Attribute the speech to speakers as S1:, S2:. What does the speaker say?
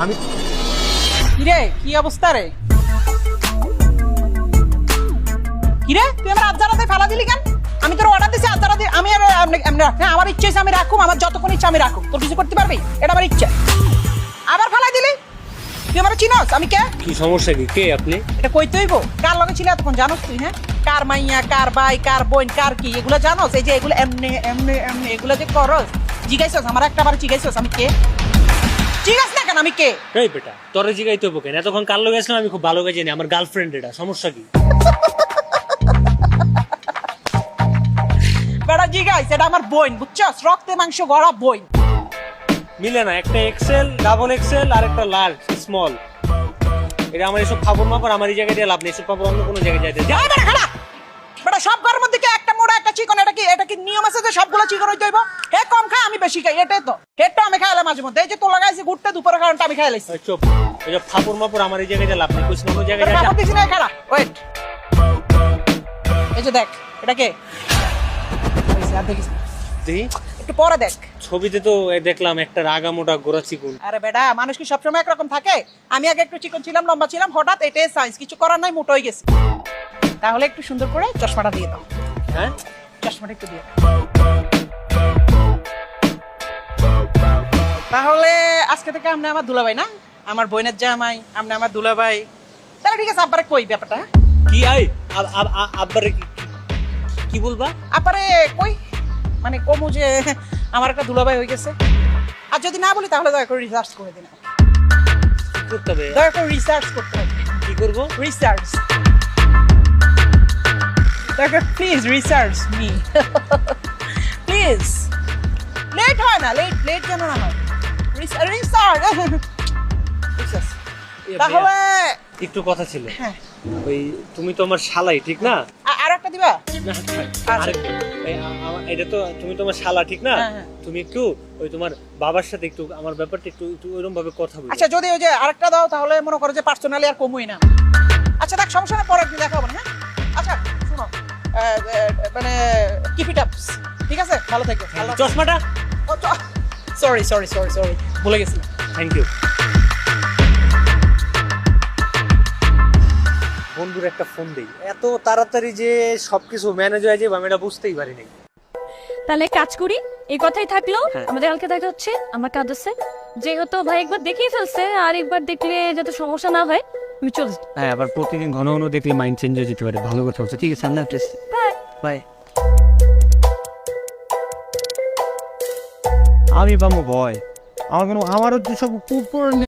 S1: আমি
S2: কিরে কি অবস্থা রে? কিরে তুই আমার আজারাতে ফেলা দিলি কেন? আমি তোর অর্ডার দিছি আজারাতে, আমি হ্যাঁ আমার ইচ্ছে আছে আমি রাখুম, আমার যতক্ষণ ইচ্ছা আমি রাখুম, তোর কিছু করতে পারবি? এটা আমার ইচ্ছা। আবার ফেলাই দিলি? তুই আমার চিনস আমি কে?
S1: কি সমস্যা কি? কে আপনি?
S2: এটা কইতে হইব? কার লগে ছিল এতক্ষণ জানোস তুই? হ্যাঁ, কার মাইয়া, কার ভাই, কার বোন, কার কি এগুলো জানোস? এই যে এগুলো এমনি এমনি এমনি এগুলো যে করস, জিজ্ঞাসা আমার একটা বার জিজ্ঞাসা আমি কে? জিজ্ঞাস না কেন আমি কে?
S1: এই বেটা তোরে জিগাইতে হবো কেন? এতক্ষণ কার লগে আসলাম আমি খুব ভালো করে জানি, আমার গার্লফ্রেন্ড এটা। সমস্যা কি?
S2: বেটা জিজ্ঞাস, এটা আমার বোন, বুঝছস? রক্তে মাংস গড়া বোন।
S1: মিলে না, একটা এক্সেল, ডাবল এক্সেল আর একটা লার্জ স্মল। এটা আমার এসব খাবার মাপর আমার এই জায়গায় দিয়ে লাভ নেই, এসব খাবার অন্য কোনো জায়গায় যাইতে
S2: যা বেটা খালা। বেটা সব ঘরের মধ্যে কি একটা মোড়া একটা চিকন? এটা কি নিয়ম আছে যে সবগুলো চিকন হইতে হইব? হে কম খায় আমি বেশি খাই, এটাই তো। হেডটা আমি খাইলে মাঝে মধ্যে, এই যে তো লাগাইছি ঘুরতে দুপুরের কারণটা আমি খাই লাইছি।
S1: চুপ, এসব খাবার মাপর আমার এই জায়গায় দিয়ে লাভ নেই, কিছু অন্য জায়গায়
S2: বেটা
S1: যাইতে।
S2: খাবার দিছি না খালা, ওয়েট। এই যে দেখ, এটা কে? ওইসে, আর দেখিস না।
S1: দেখি
S2: একটু পরে দেখ।
S1: ছবিতে তো দেখলাম একটা রাগা মোটা গোরা চিকুন।
S2: আরে বেটা মানুষ কি সবসময় একরকম থাকে? আমি আগে একটু চিকন ছিলাম, লম্বা ছিলাম, হঠাৎ এটাই সাইন্স, কিছু করার নাই, মোটা হয়ে গেছি। তাহলে একটু সুন্দর করে চশমাটা দিয়ে দাও।
S1: হ্যাঁ
S2: চশমাটা একটু দিয়ে দাও। তাহলে আজকে থেকে আপনি আমার দুলাভাই না? আমার বোনের জামাই, আপনি আমার দুলাভাই। তাহলে ঠিক আছে, আব্বারে কই ব্যাপারটা? হ্যাঁ?
S1: কি আই আব্বারে কি বলবা?
S2: আব্বারে কই মানে কমু যে আমার একটা দুলাভাই হয়ে গেছে। আর যদি না বলি তাহলে দয়া করে রিসার্চ করে দিন।
S1: কি করতে হবে?
S2: দয়া করে রিসার্চ করতে হবে।
S1: কি করবো?
S2: রিসার্চ। দয়া করে please research me please. Late হয় না, লেট যেন না হয়। রিসার্চ। তাহলে
S1: একটু কথা ছিল।
S2: হ্যাঁ,
S1: ওই তুমি তো আমার শালাই ঠিক না?
S2: আর একটা দিবা?
S1: না, এটা তো তুমি তো আমার শালা ঠিক না?
S2: হ্যাঁ, হ্যাঁ।
S1: তুমি একটু ওই তোমার বাবার সাথে একটু আমার ব্যাপারটা একটু একটু ওইরকম ভাবে কথা বলো।
S2: আচ্ছা যদি ওই যে আরেকটা দাও তাহলে মনে করো যে পার্সোনালি আর কমুই না। আচ্ছা দেখ, সমস্যা না, পরে একদিন দেখা হবে না। হ্যাঁ আচ্ছা শুনো, মানে কিপ ইট আপস, ঠিক আছে? ভালো থেকো।
S1: চশমাটা
S2: সরি সরি সরি সরি ভুলে গেছি।
S1: Thank you. বন্ধুর একটা ফোন দেই, এত তাড়াতাড়ি যে সবকিছু ম্যানেজ হয়ে যাবে আমি এটা বুঝতেই পারি নাই।
S3: তাহলে কাজ করি, এই কথাই থাকলো।
S1: হ্যাঁ।
S3: আমাদের কালকে দেখা হচ্ছে, আমার কাজ আছে। যেহেতু ভাই একবার দেখিয়ে ফেলছে, আর একবার দেখলে যাতে সমস্যা না হয়, আমি চলে যাই।
S1: হ্যাঁ, আবার প্রতিদিন ঘন ঘন দেখলে মাইন্ড চেঞ্জ হয়ে যেতে পারে। ভালো কথা হচ্ছে। ঠিক আছে, আল্লাহ হাফেজ।
S3: বাই।
S1: বাই। আমি পাবো ভয়, আমারও যেসব কুকুর